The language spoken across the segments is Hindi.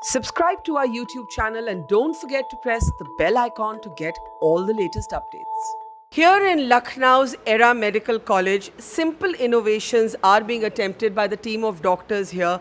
Subscribe to our YouTube channel and don't forget to press the bell icon to get all the latest updates. Here in Lucknow's Era Medical College, simple innovations are being attempted by the team of doctors here,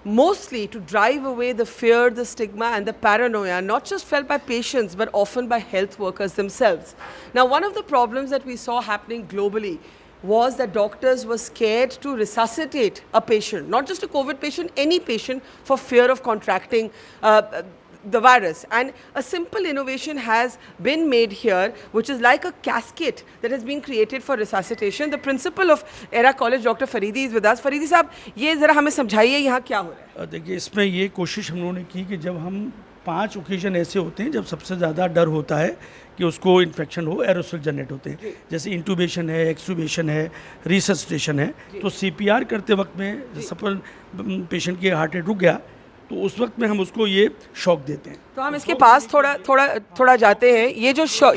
mostly to drive away the fear, the stigma and the paranoia, not just felt by patients but often by health workers themselves. Now, one of the problems that we saw happening globally was that doctors were scared to resuscitate a patient, not just a COVID patient, any patient, for fear of contracting the virus. And a simple innovation has been made here, which is like a casket that has been created for resuscitation. The principal of Era College, Dr. Fareedi, is with us. Fareedi साहब, ये ज़रा हमें समझाइए यहाँ क्या हो रहा है? देखिए, इसमें ये कोशिश हम लोगों ने की कि जब हम 5 ओकेजन ऐसे होते हैं जब सबसे ज़्यादा डर होता है कि उसको इन्फेक्शन हो, एरोसोल जनरेट होते हैं, जैसे इंटूबेशन है, एक्सटूबेशन है, रिसस्टेशन है, तो CPR करते वक्त में सपोज पेशेंट की हार्ट रेट रुक गया तो उस वक्त में हम उसको ये शॉक देते हैं। तो हम इसके पास थोड़ा जाते हैं। ये जो शॉक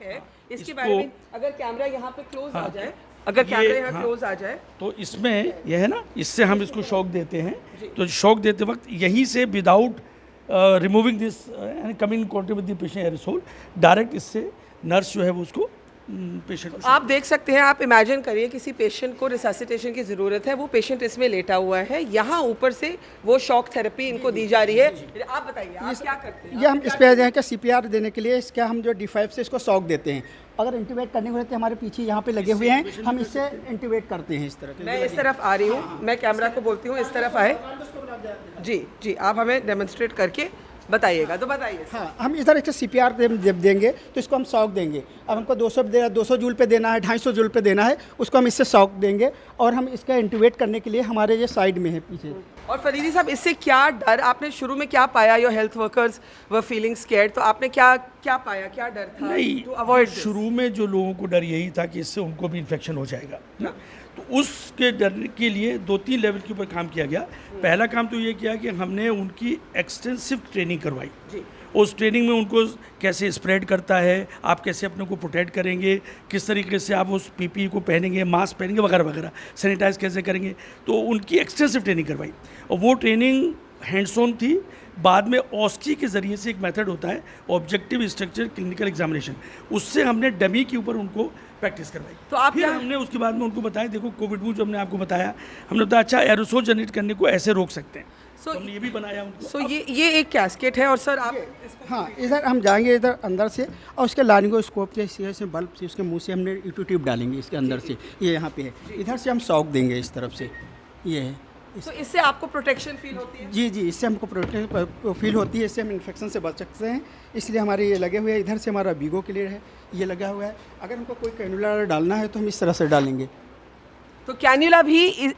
है, इसके बारे में अगर कैमरा यहाँ पे क्लोज आ जाए, अगर कैमरा यहाँ क्लोज आ जाए तो इसमें यह है ना, इससे हम इसको शॉक देते हैं। तो शॉक देते वक्त यहीं से without removing this coming contact with the patient aerosol, direct इससे नर्स जो है वो उसको पेशेंट को आप देख सकते हैं। आप इमेजिन करिए किसी पेशेंट को रिससिटेशन की ज़रूरत है, वो पेशेंट इसमें लेटा हुआ है, यहाँ ऊपर से वो शॉक थेरेपी इनको दी जा रही है। आप बताइए आप क्या करते हैं? ये हम इस पे हैं कि CPR देने के लिए इसका हम जो D5 से इसको शॉक देते हैं। अगर इंट्यूबेट करने को रहते हैं, हमारे पीछे यहाँ पे लगे हुए हैं, हम इससे इंट्यूबेट करते हैं। इस तरह मैं इस तरफ आ रही हूँ, मैं कैमरा को बोलती हूँ इस तरफ आए। जी, आप हमें डेमोन्स्ट्रेट करके बताइएगा। तो बताइए। हाँ, हम इधर एक CPR जब देंगे तो इसको हम शॉक देंगे। अब हमको 200 जूल पे देना है, 250 जूल पे देना है, उसको हम इससे शॉक देंगे और हम इसका इंट्यूबेट करने के लिए हमारे ये साइड में है पीछे। और फरीदी साहब, इससे क्या डर, आपने शुरू में क्या पाया? Your health workers were feeling scared, तो आपने क्या पाया, क्या डर था? नहीं, टू अवॉइड शुरू में जो लोगों को डर यही था कि इससे उनको भी इन्फेक्शन हो जाएगा ना, तो उसके डर के लिए 2-3 लेवल के ऊपर काम किया गया। पहला काम तो ये किया कि हमने उनकी एक्सटेंसिव ट्रेनिंग करवाई। उस ट्रेनिंग में उनको कैसे स्प्रेड करता है, आप कैसे अपने को प्रोटेक्ट करेंगे, किस तरीके से आप उस PPE को पहनेंगे, मास्क पहनेंगे वगैरह वगैरह, सैनिटाइज कैसे करेंगे, तो उनकी एक्सटेंसिव ट्रेनिंग करवाई। और वो ट्रेनिंग हैंड्स ऑन थी। बाद में OSCE के ज़रिए से एक मेथड होता है, ऑब्जेक्टिव स्ट्रक्चर क्लिनिकल एग्जामिनेशन, उससे हमने डमी के ऊपर उनको प्रैक्टिस करवाई। तो आप फिर हमने उसके बाद में उनको बताया, देखो कोविड जो हमने आपको बताया, हमने बताया अच्छा एरोसोल जनरेट करने को ऐसे रोक सकते हैं। So, हमने ये भी बनाया उनको। सो ये एक कैस्केट है। और सर आप हाँ, इधर हम जाएंगे इधर अंदर से और उसके लारिंगोस्कोप से बल्ब से उसके मुंह से हमने यूट्यूब ट्यूब डालेंगे इसके अंदर से, ये यहाँ पे है, इधर से हम शॉक देंगे इस तरफ से, ये है। तो इससे आपको प्रोटेक्शन फील होती है? जी, इससे हमको प्रोटेक्शन फील होती है, इससे हम इन्फेक्शन से बच सकते हैं, इसलिए हमारे ये लगे हुए हैं। इधर से हमारा वीगो क्लियर है, ये लगा हुआ है। अगर हमको कोई कैनुला डालना है तो हम इस तरह से डालेंगे। तो कैन्युला भी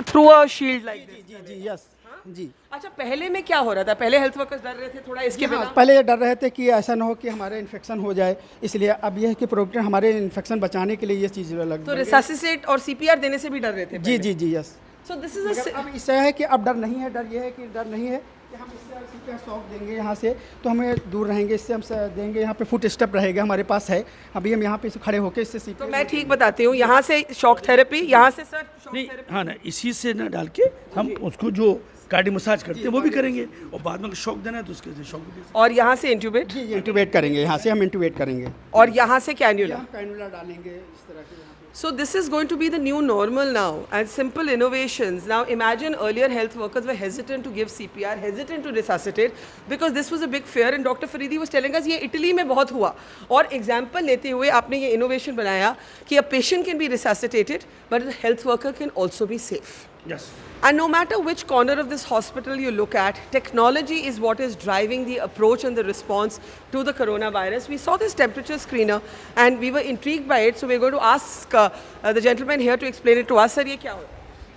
through a shield like this? जी, यस जी। अच्छा, पहले में क्या हो रहा था? पहले हेल्थ वर्कर्स डर रहे थे थोड़ा इसके बिना? पहले ये डर रहे थे कि ऐसा ना हो कि हमारे इन्फेक्शन हो जाए, इसलिए अब यह है कि प्रोटेक्ट हमारे इन्फेक्शन बचाने के लिए ये चीज़ लग। तो रिससिटेट और CPR देने से भी डर रहे थे? जी, यस। सो दिस इज अब इससे है कि अब डर नहीं है। डर ये है कि डर नहीं है कि हम इससे CPR शॉक देंगे यहाँ से तो हमें दूर रहेंगे, इससे हम देंगे। यहाँ पे फुट स्टेप रहेगा हमारे पास है, अभी हम यहाँ पे खड़े होकर इससे CPR। तो मैं ठीक बताती हूँ, यहाँ से शॉक थेरेपी, यहाँ से सर शॉक नहीं, थेरेपी। हाँ ना, इसी से ना डाल के हम उसको जो कार्डियो मसाज करते हैं वो भी करेंगे, और बाद में शॉक देना है तो उसके शॉक भी दे सकते हैं। और यहाँ से इंट्यूबेट? जी, इंट्यूबेट करेंगे, यहाँ से हम इंट्यूबेट करेंगे और यहाँ से कैन्युला? हम कैनुला डालेंगे इस तरह के। So this is going to be the new normal now, and simple innovations. Now imagine earlier health workers were hesitant to give CPR, hesitant to resuscitate, because this was a big fear. And Dr. Fareedi was telling us ये इटली में बहुत हुआ, और example लेते हुए आपने ये innovation बनाया कि a patient can be resuscitated, but a health worker can also be safe. Yes. And no matter which corner of this hospital you look at, technology is what is driving the approach and the response to the coronavirus. We saw this temperature screener and we were intrigued by it. So we're going to ask the gentleman here to explain it to us. Sir, ये क्या हो?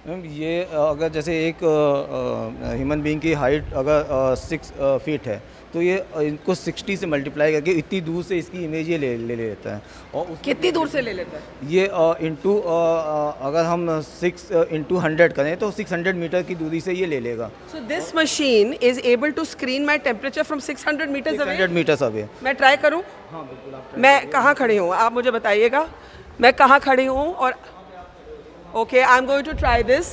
मैम, ये अगर जैसे एक ह्यूमन बीइंग की हाइट अगर 6 फीट है तो ये इनको 60 से मल्टीप्लाई करके इतनी दूर से इसकी इमेज ये ले लेता है। और कितनी दूर से ले लेता है ये इंटू अगर हम 6 इंटू 100 करें तो 600 मीटर की दूरी से ये ले लेगा। So this machine is able to screen my temperature from 600 meters away? 600 metres away. मैं ट्राई करूं? हाँ बिल्कुल, आप मैं कहाँ खड़ी हूँ आप मुझे बताइएगा, मैं कहाँ खड़ी हूँ? और okay, I am going to try this.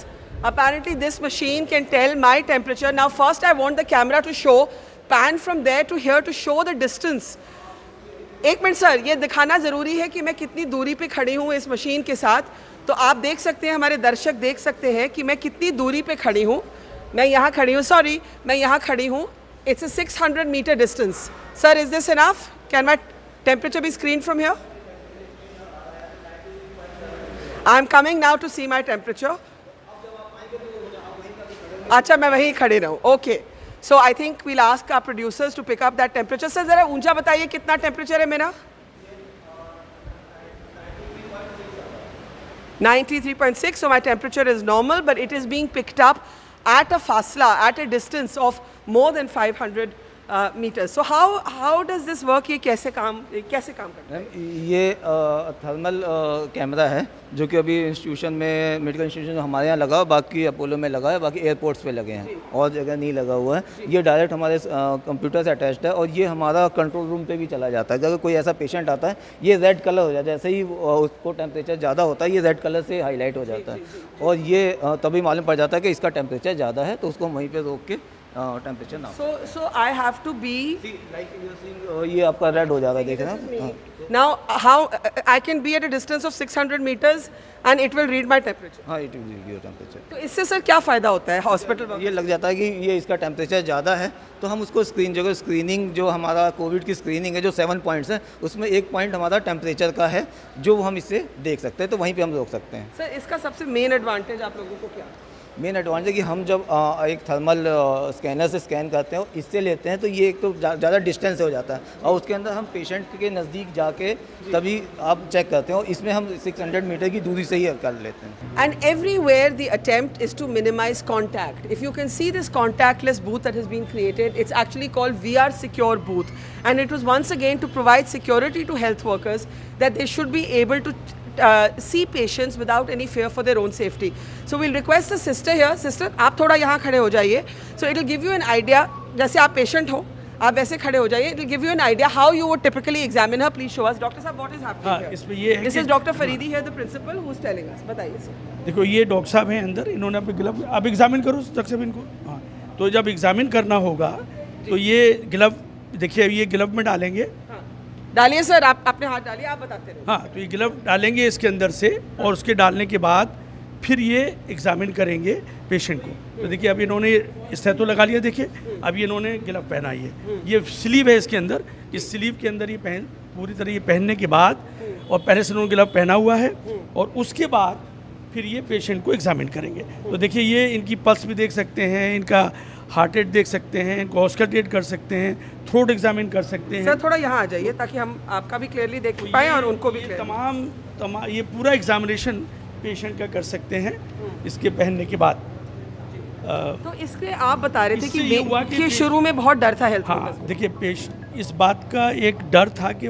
Apparently this machine can tell my temperature. Now first I want the camera to show, pan from there to here to show the distance. एक मिनट सर, ये दिखाना ज़रूरी है कि मैं कितनी दूरी पे खड़ी हूँ इस मशीन के साथ। तो आप देख सकते हैं, हमारे दर्शक देख सकते हैं कि मैं कितनी दूरी पे खड़ी हूँ। मैं यहाँ खड़ी हूँ, सॉरी, मैं यहाँ खड़ी हूँ। It's a 600 meter distance. Sir, is this enough? Can my temperature be screened from here? I'm coming now to see my temperature. अच्छा, मैं वहीं खड़े रहूँ। Okay. So I think we'll ask our producers to pick up that temperature. Sir, ज़रा ऊंचा बताइए कितना temperature है मेरा? 93.6. So my temperature is normal, but it is being picked up at a fasla, at a distance of more than 500 meters. So how does this work? ये कैसे काम करता है? ये थर्मल कैमरा है जो कि अभी इंस्टीट्यूशन में, मेडिकल इंस्टीट्यूशन हमारे यहाँ लगा, बाकी अपोलो में लगा है, बाकी एयरपोर्ट्स पे लगे हैं और जगह नहीं लगा हुआ है। ये डायरेक्ट हमारे कंप्यूटर से अटैच्ड है और ये हमारा कंट्रोल रूम पे भी चला जाता है। अगर कोई ऐसा पेशेंट आता है, ये रेड कलर हो जाता है, जैसे ही उसको टेम्परेचर ज़्यादा होता है, ये रेड कलर से हाईलाइट हो जाता है और ये तभी मालूम पड़ जाता है कि इसका टेम्परेचर ज़्यादा है, तो उसको वहीं पर रोक के टेम्परेचर ना। So I have to be. ये आपका रेड हो जाएगा, देख रहे हैं। Now how I can be at a distance of 600 meters and it will read my temperature. हाँ, इट विल गिव टेम्परेचर। तो इससे सर क्या फ़ायदा होता है हॉस्पिटल? ये लग जाता है कि ये इसका टेम्परेचर ज़्यादा है, तो हम उसको स्क्रीनिंग जो हमारा कोविड की स्क्रीनिंग है, जो 7 पॉइंट्स है, उसमें एक पॉइंट हमारा टेम्परेचर का है जो हम इससे देख सकते हैं, तो वहीं पे हम रोक सकते हैं। सर, इसका सबसे मेन एडवांटेज आप लोगों को क्या? मेन एडवांटेज है कि हम जब एक थर्मल स्कैनर से स्कैन करते हैं और इससे लेते हैं, तो ये एक तो ज़्यादा डिस्टेंस से हो जाता है और उसके अंदर हम पेशेंट के नज़दीक जाके तभी आप चेक करते हैं और इसमें हम 600 मीटर की दूरी से ही कर लेते हैं। And everywhere the attempt is to minimize contact. If you can see this contactless booth that has been created, it's actually called VR Secure Booth, and it was once again to provide security to health workers that they should be able to see patients without any fear for their own safety. So we'll request the sister here. Sister, आप थोड़ा यहाँ खड़े हो जाइए. So it will give you an idea. जैसे आप patient हो, आप वैसे खड़े हो जाइए. It will give you an idea how you would typically examine her. Please show us, Doctor साहब, what is happening here? इसमें ये है This कि is Dr. Faridi here, the principal, who's telling us. बताइए सर. देखो, ये डॉक्टर साहब हैं अंदर, इन्होंने अपने ग्लव, आप एग्जामिन करो डॉक्टर साहब इनको। हाँ, तो जब एग्जामिन करना होगा तो ये ग्लव, देखिए ये ग्लव में डालेंगे। डालिए सर, आप अपने हाथ डालिए, आप बताते रहिए। हाँ, तो ये ग्लव डालेंगे इसके अंदर से और उसके डालने के बाद फिर ये एग्जामिन करेंगे पेशेंट को। तो देखिए अब इन्होंने स्टेथो लगा लिया, देखिए अब ये इन्होंने ग्लव पहना है, ये स्लीव है इसके अंदर, इस स्लीव के अंदर ये पूरी तरह ये पहनने के बाद, और पहले से इन्होंने ग्लव पहना हुआ है और उसके बाद फिर ये पेशेंट को एग्जामिन करेंगे। तो देखिए ये इनकी पल्स भी देख सकते हैं, इनका हार्ट रेट देख सकते हैं, इनको ऑस्कल्टेट कर सकते हैं, थ्रोट एग्जामिन कर सकते हैं। सर थोड़ा यहाँ आ जाइए ताकि हम आपका भी क्लियरली देख पाएँ और उनको भी ये clearly। तमाम ये पूरा एग्जामिनेशन पेशेंट का कर सकते हैं इसके पहनने के बाद। तो इसके आप बता रहे थे इससे ये हुआ कि शुरू में बहुत डर था हेल्थ हाँ, देखिए इस बात का एक डर था कि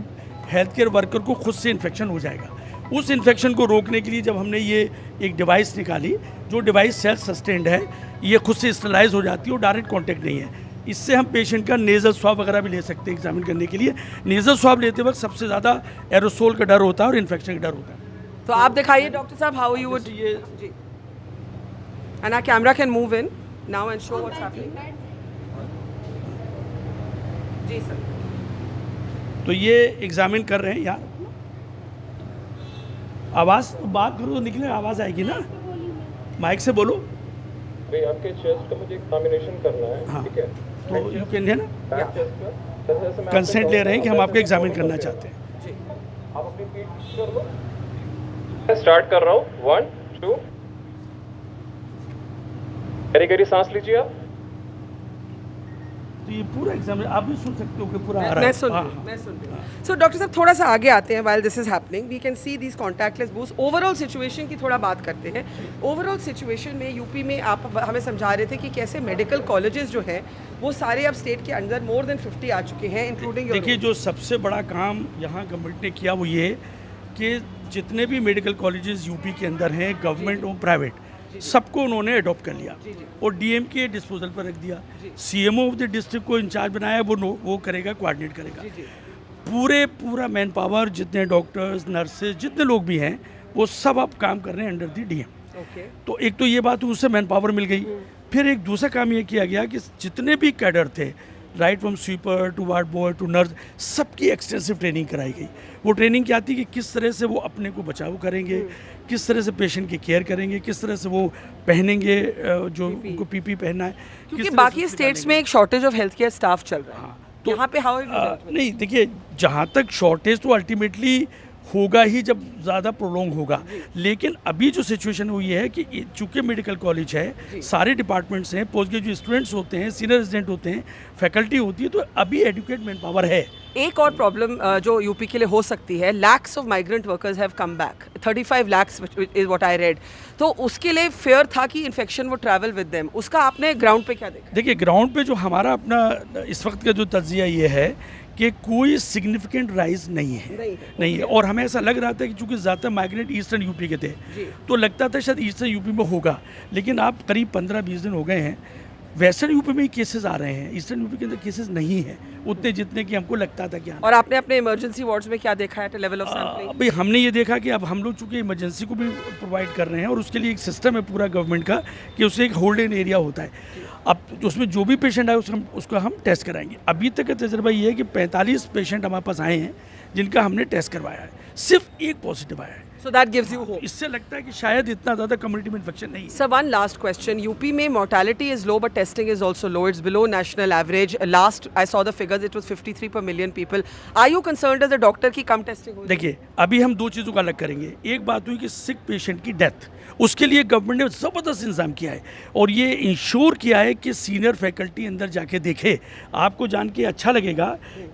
हेल्थ केयर वर्कर को खुद से इन्फेक्शन हो जाएगा। उस इन्फेक्शन को रोकने के लिए जब हमने ये एक डिवाइस निकाली, जो डिवाइस सेल्फ सस्टेन्ड है, ये खुद से स्टरलाइज हो जाती है और डायरेक्ट कांटेक्ट नहीं है। इससे हम पेशेंट का नेज़ल स्वाब वगैरह भी ले सकते हैं एग्जामिन करने के लिए। नेज़ल स्वाब लेते वक्त सबसे ज़्यादा एरोसोल का डर होता है और इन्फेक्शन का डर होता है। तो आप दिखाइए डॉक्टर साहब हाउ यू वुड ये and our camera can move in now and show what's happening. जी सर। तो ये एग्जामिन कर रहे हैं यार, आवाज़ बात करो तो निकले, आवाज़ आएगी ना, माइक से बोलो। भाई आपके चेस्ट का मुझे एग्जामिनेशन करना है, हाँ, ठीक है? तो यू कैन है ना, बैक चेस्ट का जैसे मैं कंसेंट ले रहे हैं कि हम आपको एग्जामिन करना चाहते हैं। आप अपनी फीट कर लो। मैं स्टार्ट कर रहा हूँ 1 2 गहरी गहरी सांस लीजिए आप। तो ये पूरा एग्जाम आप भी सुन सकते हो कि पूरा आ रहा मैं है। सुन हाँ, रही हूँ, हाँ। मैं सुन रही हूँ। सो डॉक्टर साहब थोड़ा सा आगे आते हैं। While this is happening we can see these contactless booths. Overall situation की थोड़ा बात करते हैं। ओवरऑल सिचुएशन में यूपी में आप हमें समझा रहे थे कि कैसे मेडिकल कॉलेजेस जो हैं वो सारे अब स्टेट के अंदर मोर देन 50 आ चुके हैं, इंक्लूडिंग। देखिए जो सबसे बड़ा काम यहाँ गवर्नमेंट ने किया वो ये कि जितने भी मेडिकल कॉलेजेस यूपी के अंदर हैं, गवर्नमेंट और प्राइवेट, सबको उन्होंने अडॉप्ट कर लिया और डीएम के डिस्पोजल पर रख दिया। सीएमओ ऑफ द डिस्ट्रिक्ट को इंचार्ज बनाया, वो करेगा, कोऑर्डिनेट करेगा। पूरा मैन पावर, जितने डॉक्टर्स, नर्सेज, जितने लोग भी हैं, वो सब अब काम कर रहे हैं अंडर द डीएम। Okay. तो एक तो ये बात हुई, उससे मैन पावर मिल गई। फिर एक दूसरा काम ये किया गया कि जितने भी कैडर थे, right from sweeper to ward boy to nurse, सबकी एक्सटेंसिव ट्रेनिंग कराई गई। वो ट्रेनिंग क्या थी कि किस तरह से वो अपने को बचाव करेंगे, किस तरह से पेशेंट की केयर करेंगे, किस तरह से वो पहनेंगे जो उनको पीपी पहनना है, क्योंकि किस तरह बाकी से उससे स्टेट्स में डालेंगे। एक shortage of health care staff चल रहा है, हाँ, तो यहाँ पे हाउ नहीं देखिए, जहाँ तक शॉर्टेज तो अल्टीमेटली होगा ही जब ज़्यादा प्रोलॉन्ग होगा, लेकिन अभी जो सिचुएशन वो ये है कि चूँकि मेडिकल कॉलेज है, सारे डिपार्टमेंट्स हैं, पोस्ट ग्रेजुएट स्टूडेंट्स होते हैं, सीनियर रेजिडेंट होते हैं, फैकल्टी होती है, तो अभी एडुकेट मैन पावर है। एक और प्रॉब्लम जो यूपी के लिए हो सकती है, lakhs of migrant workers have come back, 35 lakhs is what I read. तो उसके लिए फेयर था कि इन्फेक्शन वो ट्रैवल विद देम, उसका आपने ग्राउंड पे क्या देखा? देखिए, ग्राउंड पे जो हमारा अपना इस वक्त का जो तज्जिया ये है कि कोई सिग्निफिकेंट राइज नहीं है। और हमें ऐसा लग रहा था कि चूंकि ज़्यादा माइग्रेंट ईस्टर्न यूपी के थे, तो लगता था शायद ईस्टर्न यूपी में होगा, लेकिन आप करीब 15-20 दिन हो गए हैं, वेस्टर्न यूपी में ही केसेस आ रहे हैं, ईस्टर्न यूपी के अंदर केसेस नहीं है उतने जितने कि हमको लगता था कि और आपने अपने इमरजेंसी वार्ड्स में क्या देखा है लेवल ऑफ सैंपलिंग? भाई हमने ये देखा कि अब हम लोग चूंकि इमरजेंसी को भी प्रोवाइड कर रहे हैं, और उसके लिए एक सिस्टम है पूरा गवर्नमेंट का कि उससे एक होल्ड इन एरिया होता है। अब उसमें जो भी पेशेंट आए उसका हम टेस्ट कराएंगे। अभी तक का तजर्बा ये है कि 45 पेशेंट हमारे पास आए हैं जिनका हमने टेस्ट करवाया है, सिर्फ एक पॉजिटिव आया है। So that gives you hope. इससे लगता है कि शायद इतना ज़्यादा कम्युनिटी में इन्फेक्शन नहीं है। Sir, one last question. UP में mortality is low, but testing is also low. It's below national average. Last I saw the figures, it was 53 per million people. Are you concerned as a doctor कि कम टेस्टिंग हो? देखिए, अभी हम दो चीज़ों का अलग करेंगे। एक बात हुई कि सिक पेशेंट की डेथ, उसके लिए गवर्नमेंट ने ज़बरदस्त इंतजाम किया है, और ये इंश्योर किया है कि सीनियर फैकल्टी अंदर जाके देखे। आपको जान के अच्छा लगेगा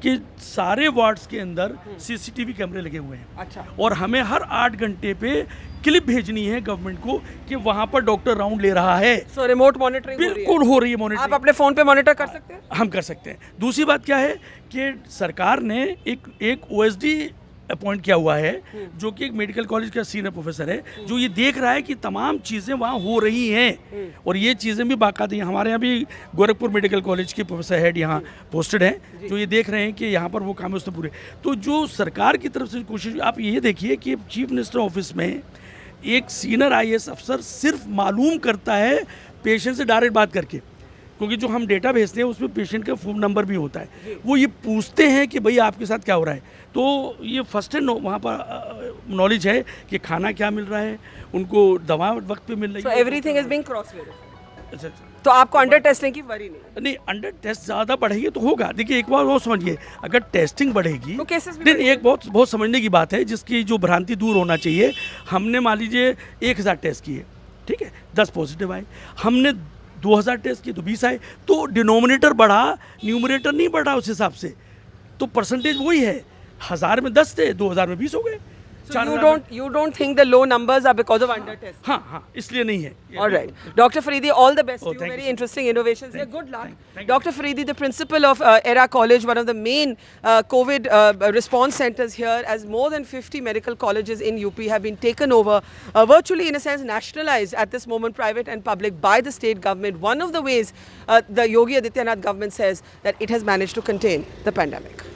कि सारे वार्ड्स के अंदर CCTV कैमरे लगे हुए हैं। अच्छा। और हमें हर 8 घंटे पे क्लिप भेजनी है गवर्नमेंट को कि वहाँ पर डॉक्टर राउंड ले रहा है। So remote monitoring बिल्कुल हो रही है आप मॉनिटरिंग, अपने फोन पे मॉनिटर कर सकते हैं? हम कर सकते हैं। दूसरी बात क्या है कि सरकार ने एक OSD अपॉइंट किया हुआ है, जो कि एक मेडिकल कॉलेज का सीनियर प्रोफेसर है, जो ये देख रहा है कि तमाम चीज़ें वहाँ हो रही हैं, और ये चीज़ें भी बाकायदा हैं। हमारे यहाँ भी गोरखपुर मेडिकल कॉलेज के प्रोफेसर हेड यहाँ पोस्टेड हैं, जो ये देख रहे हैं कि यहाँ पर वो काम है उससे पूरे। तो जो सरकार की तरफ से कोशिश, आप ये देखिए कि चीफ मिनिस्टर ऑफिस में एक सीनियर IAS अफसर सिर्फ मालूम करता है पेशेंट से डायरेक्ट बात करके, क्योंकि जो हम डेटा भेजते हैं उसमें पेशेंट का फ़ोन नंबर भी होता है, वो ये पूछते हैं कि भई आपके साथ क्या हो रहा है। तो ये फर्स्ट हैंड वहाँ पर नॉलेज है कि खाना क्या मिल रहा है, उनको दवा वक्त पे मिल रही So है। everything is being cross verified. अच्छा, तो आपको अंडर टेस्टिंग की वरी नहीं? नहीं, अंडर टेस्ट ज़्यादा बढ़ेगी तो होगा। देखिए, एक बार वो समझिए, अगर टेस्टिंग बढ़ेगी तो cases भी नहीं, बढ़ेंगे। एक बहुत समझने की बात है जिसकी जो भ्रांति दूर होना चाहिए। हमने मान लीजिए 1000 टेस्ट किए, ठीक है, 10 पॉजिटिव आए, हमने 2000 टेस्ट किए तो 20 आए, तो डिनोमिनेटर बढ़ा, न्यूमरेटर नहीं बढ़ा उस हिसाब से, तो परसेंटेज वही है। 1000 में 10 थे, 2000 में 20 हो गए। So you don't think the low numbers are because of under testing? हाँ, इसलिए नहीं है। All right. Dr. Fareedi, all the best to you. thank Very you, sir. interesting innovations here. Good luck. thank you. Dr. Fareedi, the principal of ERA College, one of the main COVID response centers here, as more than 50 medical colleges in UP have been taken over, virtually in a sense nationalized at this moment, private and public, by the state government. One of the ways the Yogi Adityanath government says that it has managed to contain the pandemic.